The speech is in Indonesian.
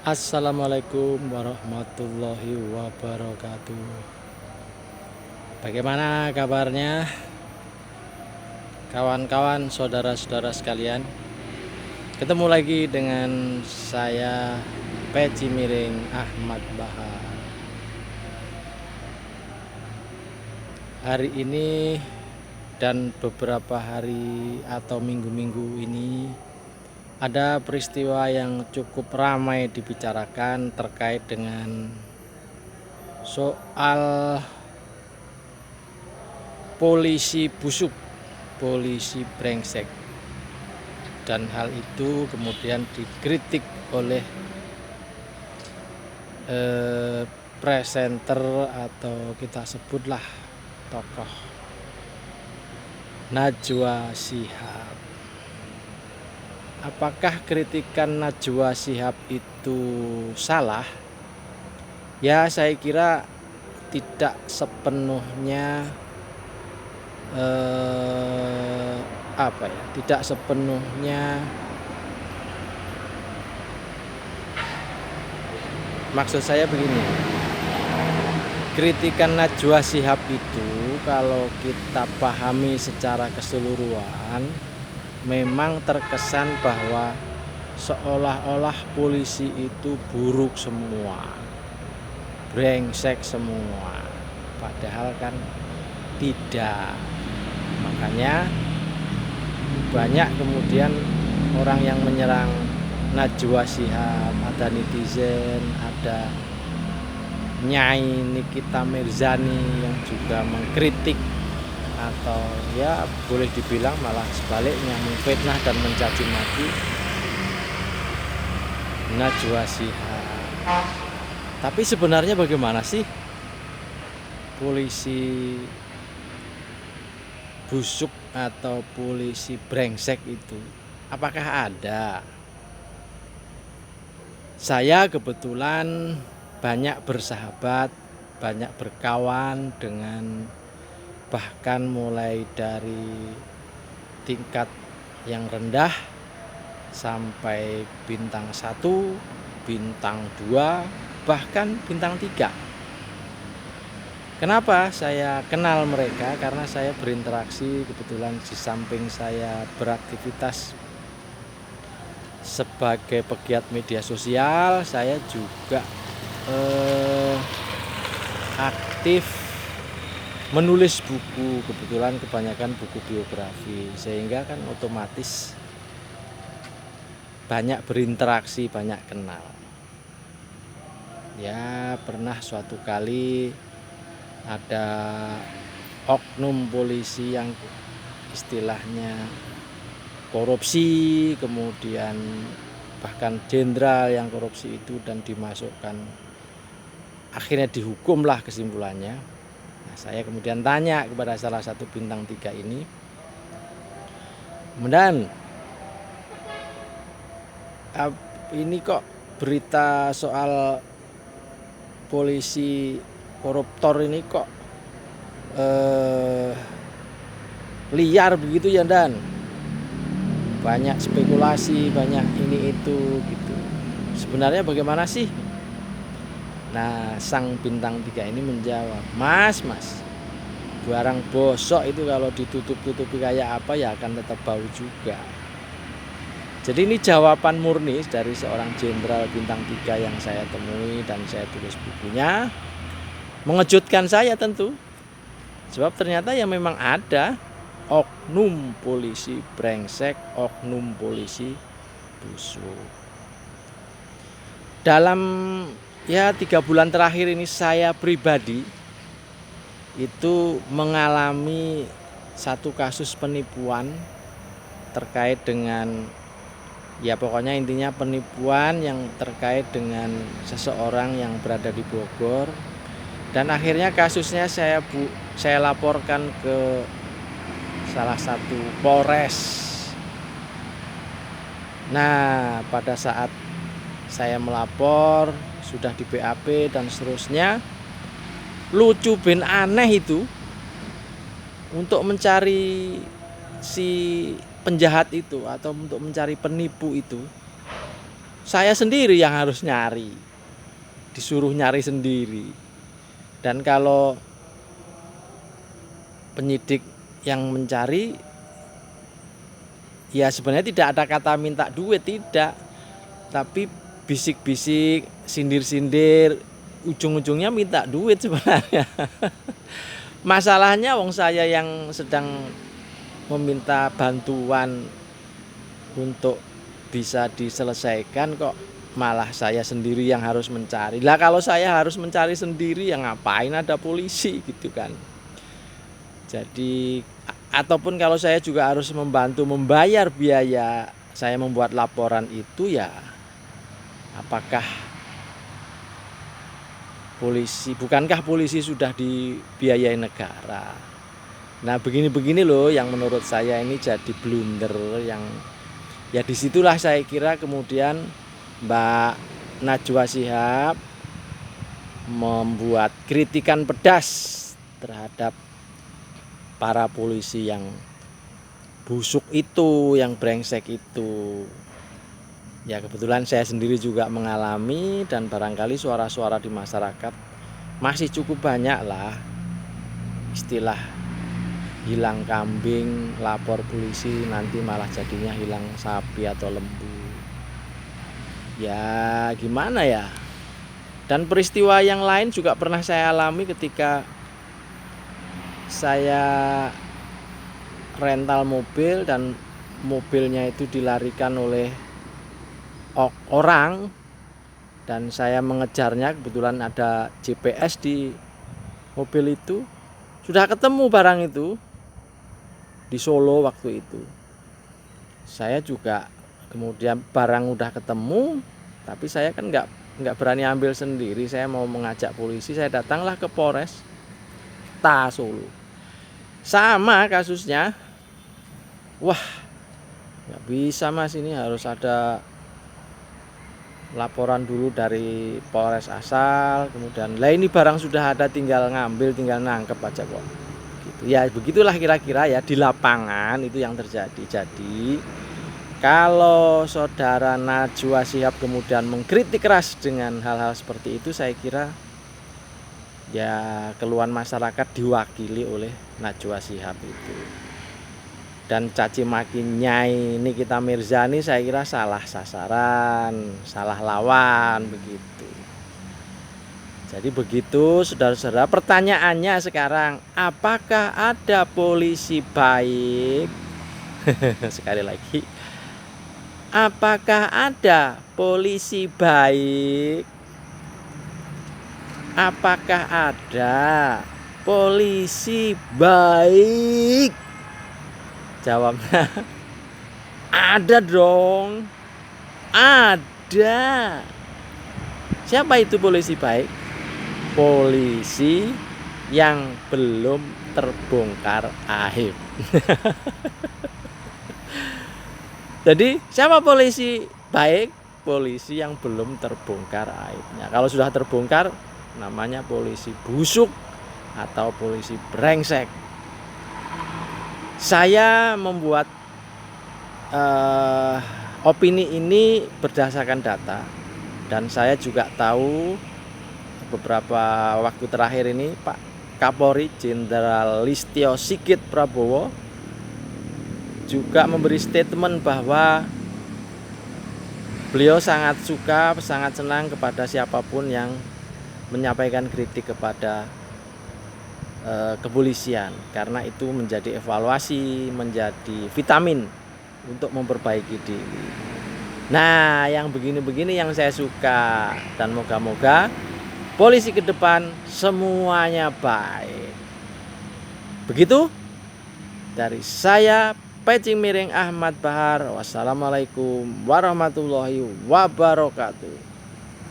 Assalamualaikum warahmatullahi wabarakatuh. Bagaimana kabarnya kawan-kawan, saudara-saudara sekalian? Ketemu lagi dengan saya Peci Miring Ahmad Bahar. Hari ini dan beberapa hari atau minggu-minggu ini ada peristiwa yang cukup ramai dibicarakan terkait dengan soal polisi busuk, polisi brengsek, dan hal itu kemudian dikritik oleh presenter atau kita sebutlah tokoh Najwa Shihab. Apakah kritikan Najwa Shihab itu salah? Ya, saya kira tidak sepenuhnya tidak sepenuhnya, maksud saya begini, kritikan Najwa Shihab itu kalau kita pahami secara keseluruhan memang terkesan bahwa seolah-olah polisi itu buruk semua, brengsek semua, padahal kan tidak. Makanya banyak kemudian orang yang menyerang Najwa Shihab, ada netizen, ada Nyai Nikita Mirzani yang juga mengkritik atau ya boleh dibilang malah sebaliknya memfitnah dan mencaci maki Najwa Shihab. Tapi sebenarnya bagaimana sih polisi busuk atau polisi brengsek itu? Apakah ada? Saya kebetulan banyak bersahabat, banyak berkawan dengan bahkan mulai dari tingkat yang rendah sampai bintang 1, bintang 2, bahkan bintang 3. Kenapa saya kenal mereka? Karena saya berinteraksi, kebetulan di samping saya beraktivitas sebagai pegiat media sosial, saya juga aktif menulis buku, kebetulan kebanyakan buku biografi, sehingga kan otomatis banyak berinteraksi, banyak kenal. Ya, pernah suatu kali ada oknum polisi yang istilahnya korupsi, kemudian bahkan jenderal yang korupsi itu, dan dimasukkan, akhirnya dihukumlah kesimpulannya. Nah, saya kemudian tanya kepada salah satu bintang 3 ini, "Mendan, ini kok berita soal polisi koruptor ini kok liar begitu ya, Dan? Banyak spekulasi, banyak ini itu gitu. Sebenarnya bagaimana sih?" Nah, sang bintang 3 ini menjawab, Mas, barang bosok itu kalau ditutup-tutupi kayak apa ya akan tetap bau juga." Jadi ini jawaban murni dari seorang jenderal bintang 3 yang saya temui dan saya tulis bukunya. Mengejutkan saya tentu, sebab ternyata ya memang ada oknum polisi brengsek, oknum polisi busuk. Dalam 3 bulan terakhir ini saya pribadi itu mengalami satu kasus penipuan terkait dengan, ya pokoknya intinya penipuan yang terkait dengan seseorang yang berada di Bogor. Dan akhirnya kasusnya saya laporkan ke salah satu Polres. Nah, pada saat saya melapor, sudah di BAP dan seterusnya, lucu bin aneh itu, untuk mencari si penjahat itu atau untuk mencari penipu itu, saya sendiri yang harus nyari, disuruh nyari sendiri. Dan kalau penyidik yang mencari, ya sebenarnya tidak ada kata minta duit, tidak, tapi bisik-bisik, sindir-sindir, ujung-ujungnya minta duit sebenarnya. Masalahnya wong saya yang sedang meminta bantuan untuk bisa diselesaikan, kok malah saya sendiri yang harus mencari. Lah kalau saya harus mencari sendiri, ya ngapain ada polisi gitu kan. Jadi ataupun kalau saya juga harus membantu membayar biaya saya membuat laporan itu, ya apakah bukankah polisi sudah dibiayai negara? Nah begini-begini loh yang menurut saya ini jadi blunder, yang ya disitulah saya kira kemudian Mbak Najwa Shihab membuat kritikan pedas terhadap para polisi yang busuk itu, yang brengsek itu. Ya kebetulan saya sendiri juga mengalami, dan barangkali suara-suara di masyarakat masih cukup banyak lah istilah hilang kambing, lapor polisi, nanti malah jadinya hilang sapi atau lembu. Ya gimana ya. Dan peristiwa yang lain juga pernah saya alami ketika saya rental mobil dan mobilnya itu dilarikan oleh orang, dan saya mengejarnya, kebetulan ada GPS di mobil itu. Sudah ketemu barang itu di Solo waktu itu. Saya juga kemudian barang udah ketemu, tapi saya kan nggak berani ambil sendiri. Saya mau mengajak polisi, saya datanglah ke Polres Solo. Sama kasusnya. Wah, nggak bisa mas, ini harus ada laporan dulu dari Polres asal, kemudian lah ini barang sudah ada, tinggal ngambil, tinggal nangkep aja kok gitu. Ya begitulah kira-kira ya di lapangan itu yang terjadi. Jadi kalau saudara Najwa Shihab kemudian mengkritik keras dengan hal-hal seperti itu, saya kira ya keluhan masyarakat diwakili oleh Najwa Shihab itu. Dan caci maki Nyai Nikita Mirzani saya kira salah sasaran, salah lawan begitu. Jadi begitu saudara-saudara, pertanyaannya sekarang, apakah ada polisi baik? Sekali lagi, apakah ada polisi baik? Apakah ada polisi baik? Jawabnya ada dong. Ada. Siapa itu polisi baik? Polisi yang belum terbongkar aib. Jadi siapa polisi baik? Polisi yang belum terbongkar aibnya. Kalau sudah terbongkar, namanya polisi busuk atau polisi brengsek. Saya membuat opini ini berdasarkan data, dan saya juga tahu beberapa waktu terakhir ini Pak Kapolri Jenderal Listio Sigit Prabowo juga memberi statement bahwa beliau sangat suka, sangat senang kepada siapapun yang menyampaikan kritik kepada kepolisian, karena itu menjadi evaluasi, menjadi vitamin untuk memperbaiki diri. Nah, yang begini-begini yang saya suka, dan moga-moga polisi ke depan semuanya baik. Begitu dari saya, Pecing Miring Ahmad Bahar. Wassalamualaikum warahmatullahi wabarakatuh.